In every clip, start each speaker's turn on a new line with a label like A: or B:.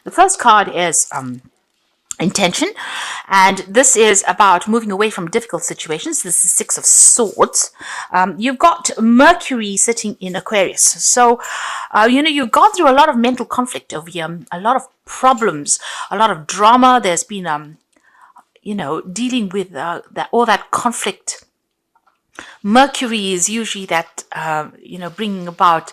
A: The first card is intention, and this is about moving away from difficult situations. This is Six of Swords. You've got Mercury sitting in Aquarius, so you've gone through a lot of mental conflict over here, a lot of problems, a lot of drama. There's been dealing with all that conflict. Mercury is usually that, bringing about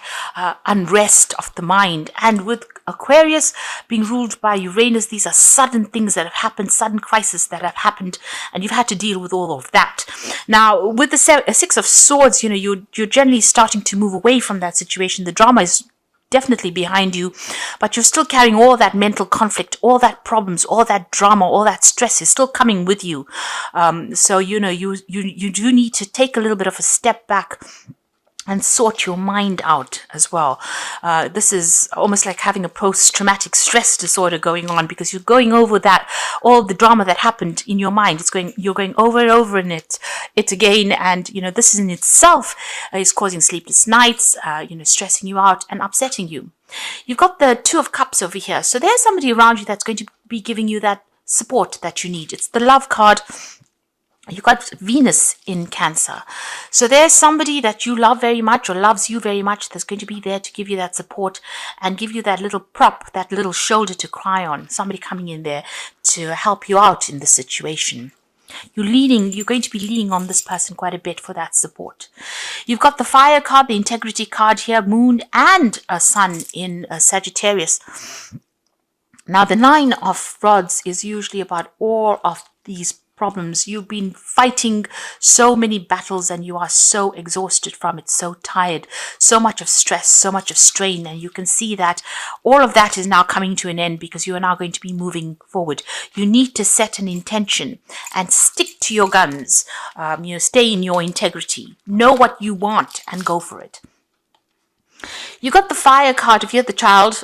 A: unrest of the mind. And with Aquarius being ruled by Uranus, these are sudden things that have happened, sudden crises that have happened, and you've had to deal with all of that. Now, with the Six of Swords, you're generally starting to move away from that situation. The drama is definitely behind you, but you're still carrying all that mental conflict, all that problems, all that drama, all that stress is still coming with you. So you do need to take a little bit of a step back and sort your mind out as well. This is almost like having a post-traumatic stress disorder going on, because you're going over that, all the drama that happened in your mind. You're going over and over in it again, and this in itself is causing sleepless nights, stressing you out and upsetting you. You've got the Two of Cups over here, so there's somebody around you that's going to be giving you that support that you need. It's the Love card. You've got Venus in Cancer. So there's somebody that you love very much or loves you very much that's going to be there to give you that support and give you that little prop, that little shoulder to cry on. Somebody coming in there to help you out in the situation. You're going to be leaning on this person quite a bit for that support. You've got the Fire card, the Integrity card here, Moon and a Sun in Sagittarius. Now, the Nine of Rods is usually about all of these problems. You've been fighting so many battles and you are so exhausted from it, so tired, so much of stress, so much of strain, and you can see that all of that is now coming to an end because you are now going to be moving forward. You need to set an intention and stick to your guns. Stay in your integrity. Know what you want and go for it. You got the Fire card if you're the Child,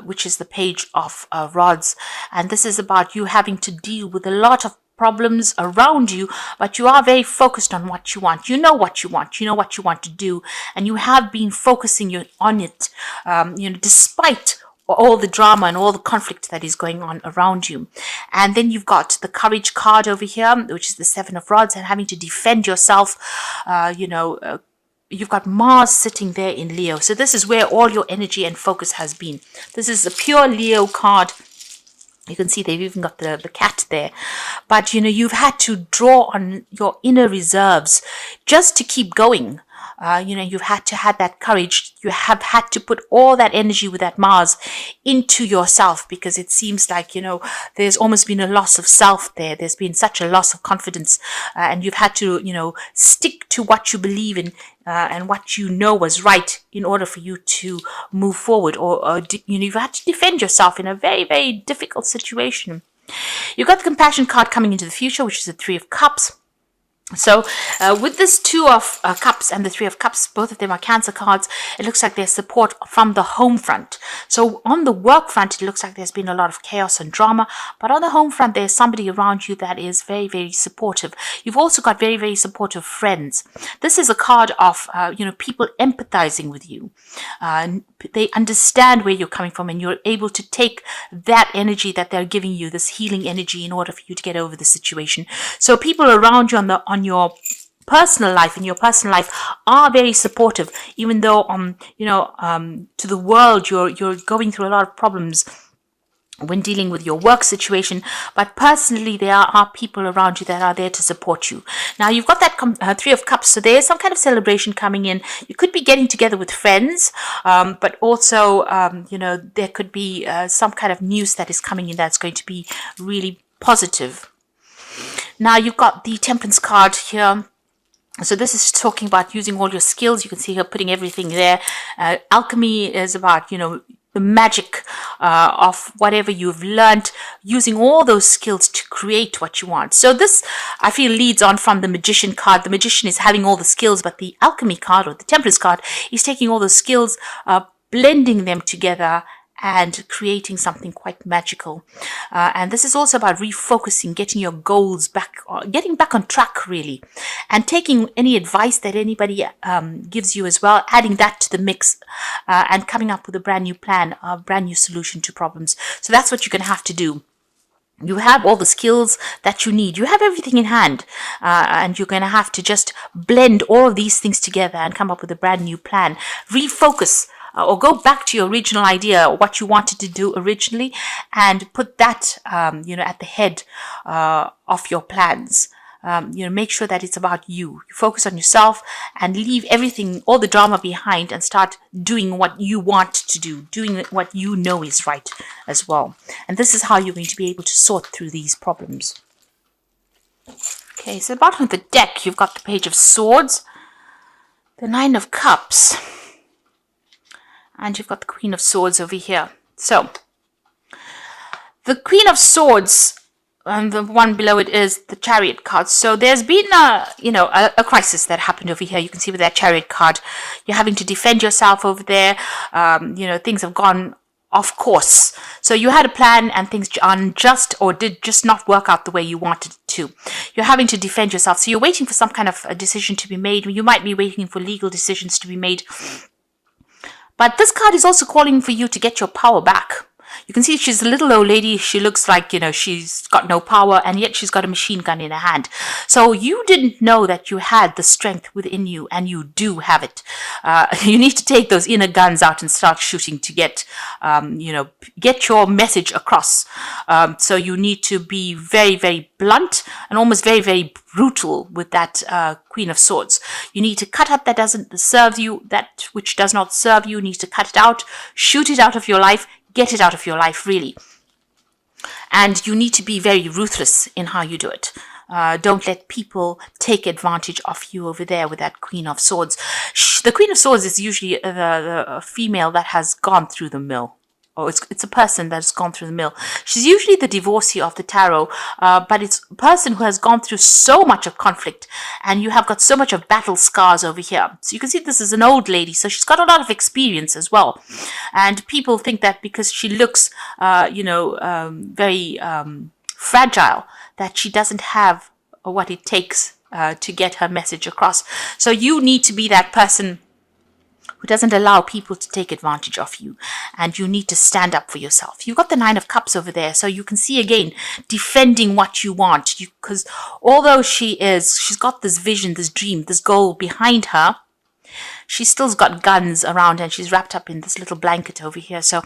A: which is the Page of Rods, and this is about you having to deal with a lot of problems around you, but you are very focused on what you want. You know what you want. You know what you want to do, and you have been focusing on it, despite all the drama and all the conflict that is going on around you. And then you've got the Courage card over here, which is the Seven of Rods, and having to defend yourself. You've got Mars sitting there in Leo. So this is where all your energy and focus has been. This is a pure Leo card. You can see they've even got the cat there. But, you've had to draw on your inner reserves just to keep going. You've had to have that courage. You have had to put all that energy with that Mars into yourself, because it seems like, there's almost been a loss of self there. There's been such a loss of confidence, and you've had to, stick to what you believe in and what you know was right in order for you to move forward, or you've had to defend yourself in a very, very difficult situation. You've got the Compassion card coming into the future, which is the Three of Cups. So with this Two of Cups and the Three of Cups, both of them are Cancer cards. It looks like there's support from the home front. So on the work front, it looks like there's been a lot of chaos and drama. But on the home front, there's somebody around you that is very, very supportive. You've also got very, very supportive friends. This is a card of, people empathizing with you. They understand where you're coming from, and you're able to take that energy that they're giving you, this healing energy, in order for you to get over the situation. So people around you on your personal life, in your personal life, are very supportive, even though to the world you're going through a lot of problems when dealing with your work situation, but personally there are people around you that are there to support you. Now you've got that Three of Cups, so there's some kind of celebration coming in. You could be getting together with friends, but also there could be some kind of news that is coming in that's going to be really positive. Now you've got the Temperance card here. So this is talking about using all your skills. You can see her putting everything there. Alchemy is about, the magic of whatever you've learned, using all those skills to create what you want. So this, I feel, leads on from the Magician card. The Magician is having all the skills, but the Alchemy card, or the Temperance card, is taking all those skills, blending them together, and creating something quite magical. And this is also about refocusing, getting your goals back, getting back on track really, and taking any advice that anybody gives you as well, adding that to the mix, and coming up with a brand new plan, a brand new solution to problems. So that's what you're going to have to do. You have all the skills that you need. You have everything in hand, and you're going to have to just blend all of these things together and come up with a brand new plan. Refocus, or go back to your original idea, what you wanted to do originally, and put that, at the head of your plans. Make sure that it's about you. You focus on yourself and leave everything, all the drama behind, and start doing what you want to do, doing what you know is right as well. And this is how you're going to be able to sort through these problems. Okay, so at the bottom of the deck, you've got the Page of Swords, the Nine of Cups, and you've got the Queen of Swords over here. So, the Queen of Swords, and the one below it is the Chariot card. So there's been a crisis that happened over here. You can see with that Chariot card, you're having to defend yourself over there. Things have gone off course. So you had a plan and things unjust or did just not work out the way you wanted it to. You're having to defend yourself. So you're waiting for some kind of a decision to be made. You might be waiting for legal decisions to be made. But this card is also calling for you to get your power back. You can see she's a little old lady. She looks like, she's got no power, and yet she's got a machine gun in her hand. So you didn't know that you had the strength within you, and you do have it. You need to take those inner guns out and start shooting to get your message across. So you need to be very, very blunt and almost very, very brutal with that Queen of Swords. You need to cut out that doesn't serve you, that which does not serve you. You need to cut it out, shoot it out of your life. Get it out of your life, really. And you need to be very ruthless in how you do it. Don't let people take advantage of you over there with that Queen of Swords. The Queen of Swords is usually the female that has gone through the mill. Or it's a person that's gone through the mill. She's usually the divorcee of the tarot, but it's a person who has gone through so much of conflict, and you have got so much of battle scars over here. So you can see this is an old lady, so she's got a lot of experience as well. And people think that because she looks, very fragile, that she doesn't have what it takes to get her message across. So you need to be that person who doesn't allow people to take advantage of you, and you need to stand up for yourself. You've got the Nine of Cups over there, so you can see again defending what you want, because although she's got this vision, this dream, this goal behind her, she's still got guns around and she's wrapped up in this little blanket over here. So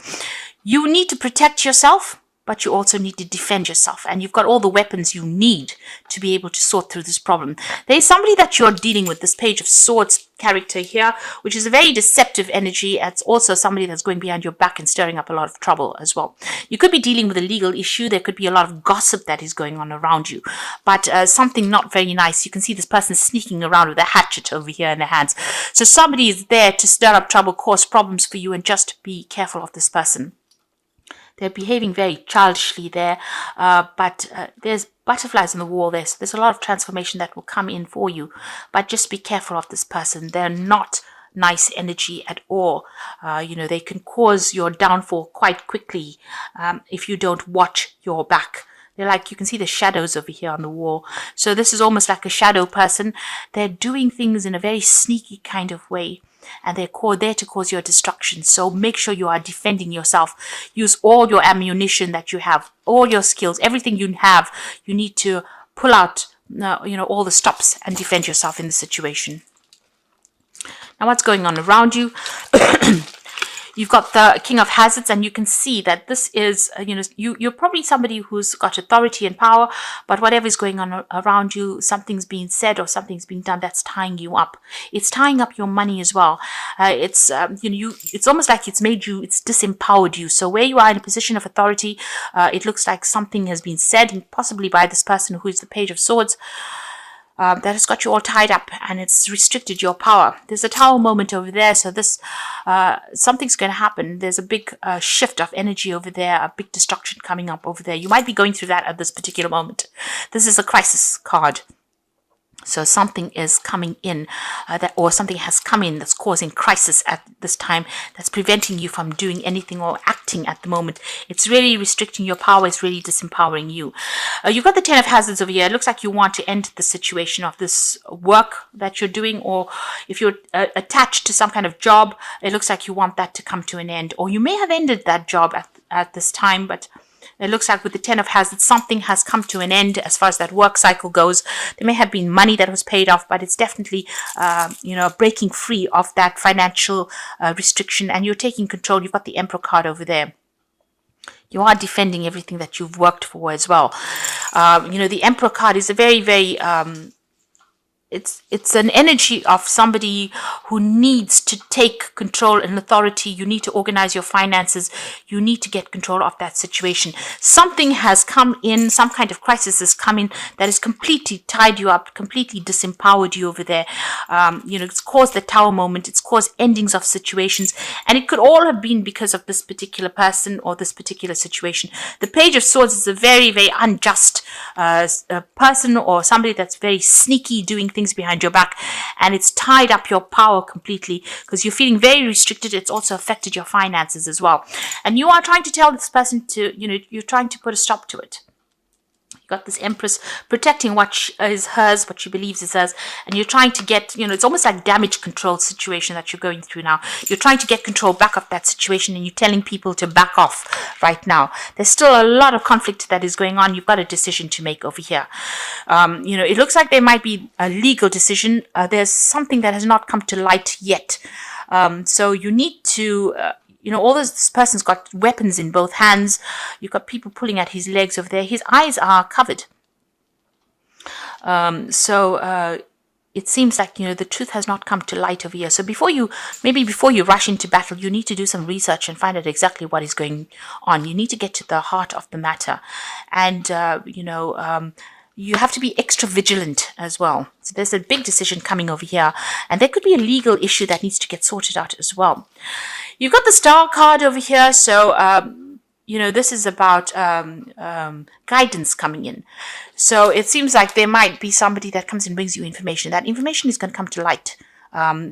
A: you need to protect yourself, but you also need to defend yourself. And you've got all the weapons you need to be able to sort through this problem. There's somebody that you're dealing with, this Page of Swords character here, which is a very deceptive energy. It's also somebody that's going behind your back and stirring up a lot of trouble as well. You could be dealing with a legal issue. There could be a lot of gossip that is going on around you, but something not very nice. You can see this person sneaking around with a hatchet over here in their hands. So somebody is there to stir up trouble, cause problems for you, and just be careful of this person. They're behaving very childishly there, but there's butterflies on the wall there, so there's a lot of transformation that will come in for you. But just be careful of this person. They're not nice energy at all. They can cause your downfall quite quickly if you don't watch your back. They're like, you can see the shadows over here on the wall. So this is almost like a shadow person. They're doing things in a very sneaky kind of way, and they're there to cause your destruction. So make sure you are defending yourself. Use all your ammunition that you have, all your skills, everything you have. You need to pull out, all the stops and defend yourself in the situation. Now, what's going on around you? You've got the King of Hazards, and you can see that this is, you're probably somebody who's got authority and power, but whatever is going on around you, something's being said or something's being done that's tying you up. It's tying up your money as well. It's almost like it's disempowered you. So where you are in a position of authority, it looks like something has been said, possibly by this person who is the Page of Swords, that has got you all tied up, and it's restricted your power. There's a Tower moment over there, so this something's going to happen. There's a big shift of energy over there, a big destruction coming up over there. You might be going through that at this particular moment. This is a crisis card. So something is coming in, or something has come in that's causing crisis at this time, that's preventing you from doing anything or acting at the moment. It's really restricting your power. It's really disempowering you. You've got the Ten of Hazards over here. It looks like you want to end the situation of this work that you're doing, or if you're attached to some kind of job, it looks like you want that to come to an end, or you may have ended that job at this time, but it looks like with the Ten of Hazards, something has come to an end as far as that work cycle goes. There may have been money that was paid off, but it's definitely, breaking free of that financial restriction, and you're taking control. You've got the Emperor card over there. You are defending everything that you've worked for as well. The Emperor card is a very, very it's an energy of somebody who needs to take control and authority. You need to organize your finances. You need to get control of that situation. Something has come in, some kind of crisis has come in that has completely tied you up, completely disempowered you over there. It's caused the Tower moment. It's caused endings of situations, and it could all have been because of this particular person or this particular situation. The Page of Swords is a very, very unjust person, or somebody that's very sneaky, doing things behind your back, and it's tied up your power completely because you're feeling very restricted. It's also affected your finances as well, and you are trying to tell this person to, you're trying to put a stop to it. You got this Empress protecting what is hers, what she believes is hers, and you're trying to get, it's almost like damage control situation that you're going through now. You're trying to get control back of that situation, and you're telling people to back off right now. There's still a lot of conflict that is going on. You've got a decision to make over here. It looks like there might be a legal decision. There's something that has not come to light yet. So you need to... all this person's got weapons in both hands. You've got people pulling at his legs over there. His eyes are covered. It seems like, the truth has not come to light over here. So before you rush into battle, you need to do some research and find out exactly what is going on. You need to get to the heart of the matter. And, you have to be extra vigilant as well. So there's a big decision coming over here, and there could be a legal issue that needs to get sorted out as well. You've got the Star card over here, so this is about guidance coming in. So it seems like there might be somebody that comes and brings you information. That information is going to come to light,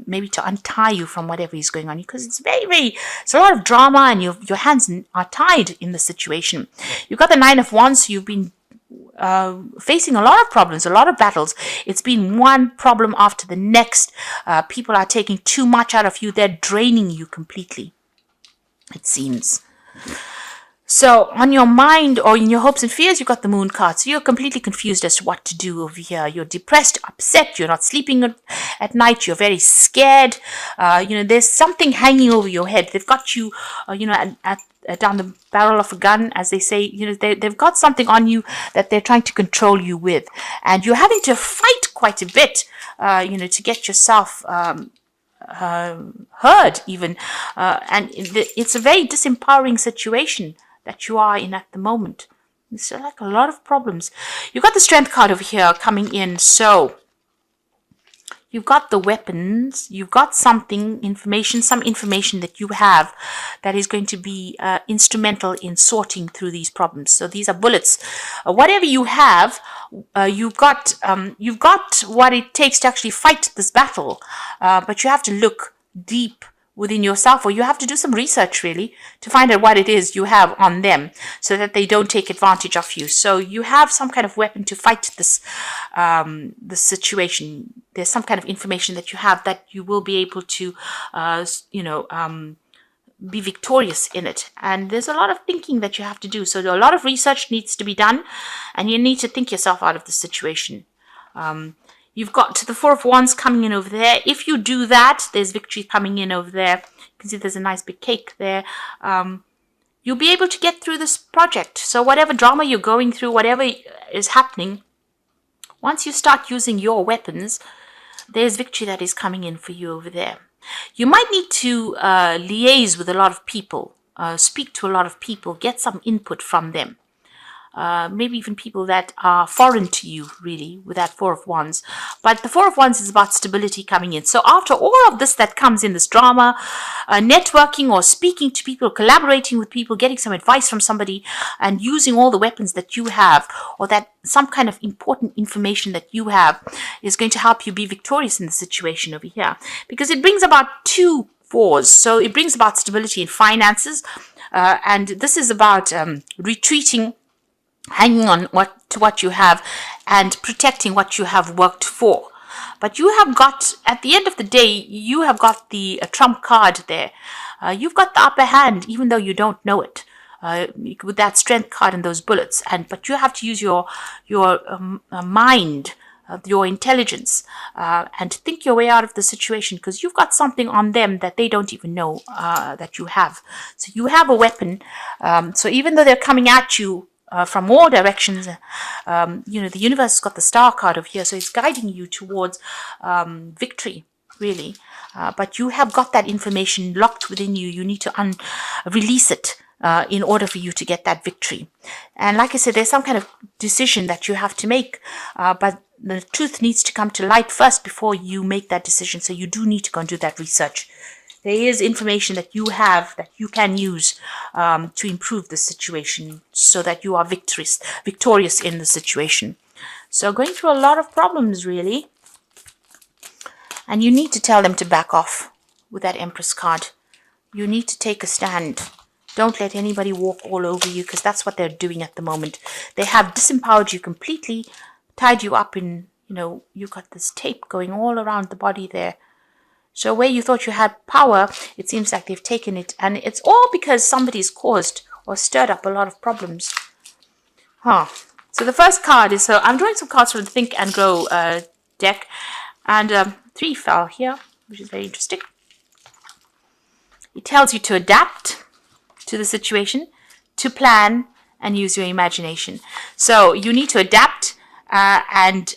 A: maybe to untie you from whatever is going on, because it's it's a lot of drama, and your hands are tied in the situation. You've got the Nine of Wands, so you've been facing a lot of problems, a lot of battles. It's been one problem after the next. People are taking too much out of you. They're draining you completely, it seems. So on your mind or in your hopes and fears, you've got the Moon card. So you're completely confused as to what to do over here. You're depressed, upset. You're not sleeping at night. You're very scared. There's something hanging over your head. They've got you, down the barrel of a gun, as they say. They've got something on you that they're trying to control you with, and you're having to fight quite a bit, to get yourself heard even, and it's a very disempowering situation that you are in at the moment. It's like a lot of problems. You've got the Strength card over here coming in, so you've got the weapons, you've got some information that you have that is going to be instrumental in sorting through these problems. So these are bullets. Whatever you have, you've got what it takes to actually fight this battle, but you have to look deep within yourself, or you have to do some research really to find out what it is you have on them so that they don't take advantage of you. So you have some kind of weapon to fight this situation. There's some kind of information that you have that you will be able to be victorious in it. And there's a lot of thinking that you have to do. So a lot of research needs to be done, and you need to think yourself out of the situation. You've got the Four of Wands coming in over there. If you do that, there's victory coming in over there. You can see there's a nice big cake there. You'll be able to get through this project. So whatever drama you're going through, whatever is happening, once you start using your weapons, there's victory that is coming in for you over there. You might need to liaise with a lot of people, speak to a lot of people, get some input from them. maybe even people that are foreign to you, really, with that Four of Wands. But the Four of Wands is about stability coming in. So after all of this that comes in, this drama, networking or speaking to people, collaborating with people, getting some advice from somebody, and using all the weapons that you have, or that some kind of important information that you have, is going to help you be victorious in the situation over here. Because it brings about 2 fours. So it brings about stability in finances. And this is about retreating, hanging on to what you have, and protecting what you have worked for. But you have got, at the end of the day, you have got the trump card there. You've got the upper hand, even though you don't know it. With that strength card and those bullets, but you have to use your mind, your intelligence, and think your way out of the situation, because you've got something on them that they don't even know that you have. So you have a weapon. So even though they're coming at you from all directions, the universe has got the star card over here, so it's guiding you towards victory, really. But you have got that information locked within you. You need to release it in order for you to get that victory. And like I said, there's some kind of decision that you have to make, but the truth needs to come to light first before you make that decision. So you do need to go and do that research. There is information that you have that you can use to improve the situation, so that you are victorious in the situation. So going through a lot of problems, really. And you need to tell them to back off with that Empress card. You need to take a stand. Don't let anybody walk all over you, because that's what they're doing at the moment. They have disempowered you completely, tied you up in, you've got this tape going all around the body there. So where you thought you had power, it seems like they've taken it. And it's all because somebody's caused or stirred up a lot of problems. So the first card is, so I'm drawing some cards from the Think and Grow deck. And 3 fell here, which is very interesting. It tells you to adapt to the situation, to plan, and use your imagination. So you need to adapt, and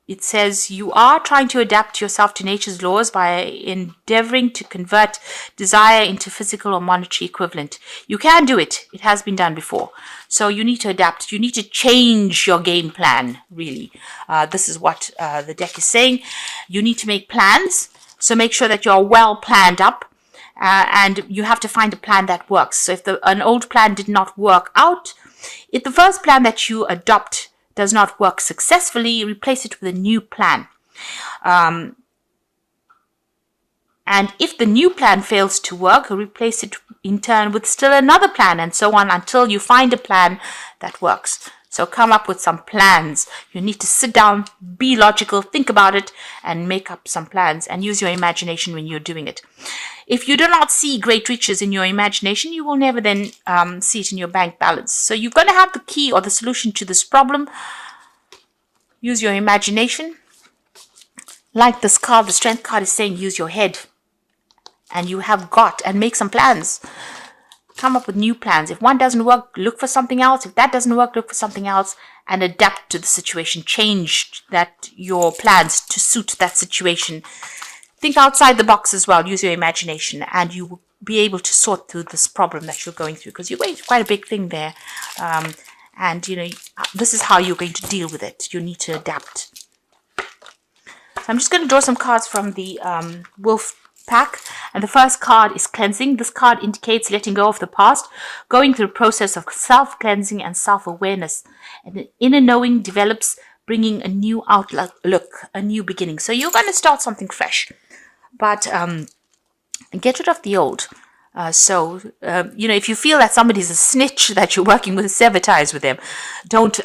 A: it says you are trying to adapt yourself to nature's laws by endeavoring to convert desire into physical or monetary equivalent. You can do it. It has been done before. So you need to adapt. You need to change your game plan, really. This is what the deck is saying. You need to make plans. So make sure that you're well planned up. And you have to find a plan that works. So if an old plan did not work out, if the first plan that you adopt does not work successfully, replace it with a new plan. And if the new plan fails to work, replace it in turn with still another plan, and so on until you find a plan that works. So come up with some plans. You need to sit down, be logical, think about it, and make up some plans, and use your imagination when you're doing it. If you do not see great riches in your imagination, you will never then see it in your bank balance. So you're going to have the key or the solution to this problem. Use your imagination. Like this card, the Strength card is saying, use your head. And you have got, and make some plans. Come up with new plans. If one doesn't work, look for something else. If that doesn't work, look for something else, and adapt to the situation. Change your plans to suit that situation. Think outside the box as well. Use your imagination, and you will be able to sort through this problem that you're going through, because you're going through quite a big thing there. And this is how you're going to deal with it. You need to adapt. So I'm just going to draw some cards from the Wolf pack, and the first card is cleansing. This card indicates letting go of the past, going through a process of self-cleansing and self-awareness. And the inner knowing develops, bringing a new outlook, a new beginning. So you're going to start something fresh, but get rid of the old. If you feel that somebody's a snitch that you're working with, sever ties with them. Don't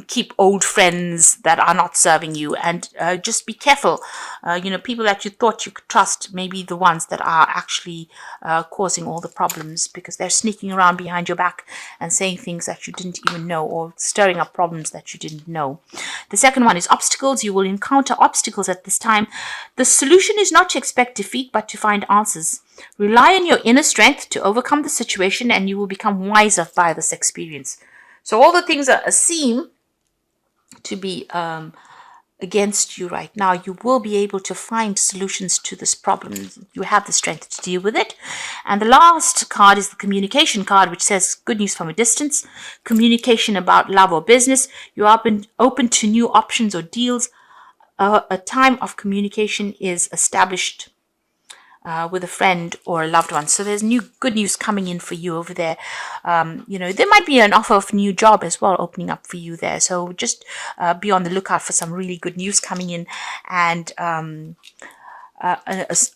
A: keep old friends that are not serving you, and just be careful. People that you thought you could trust may be the ones that are actually causing all the problems, because they're sneaking around behind your back and saying things that you didn't even know, or stirring up problems that you didn't know. The second one is obstacles. You will encounter obstacles at this time. The solution is not to expect defeat, but to find answers. Rely on your inner strength to overcome the situation, and you will become wiser by this experience. So all the things seem to be against you right now, you will be able to find solutions to this problem. You have the strength to deal with it. And the last card is the communication card, which says good news from a distance, communication about love or business. You're open to new options or deals. A time of communication is established with a friend or a loved one. So there's good news coming in for you over there. There might be an offer of a new job as well opening up for you there. So just be on the lookout for some really good news coming in, and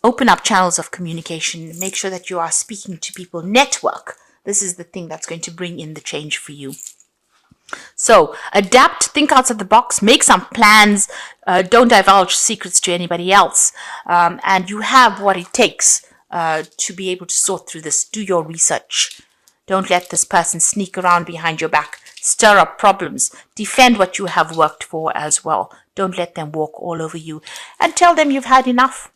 A: open up channels of communication. Make sure that you are speaking to people. Network. This is the thing that's going to bring in the change for you. So adapt, think outside the box, make some plans, don't divulge secrets to anybody else, and you have what it takes to be able to sort through this. Do your research. Don't let this person sneak around behind your back, stir up problems, defend what you have worked for as well. Don't let them walk all over you, and tell them you've had enough.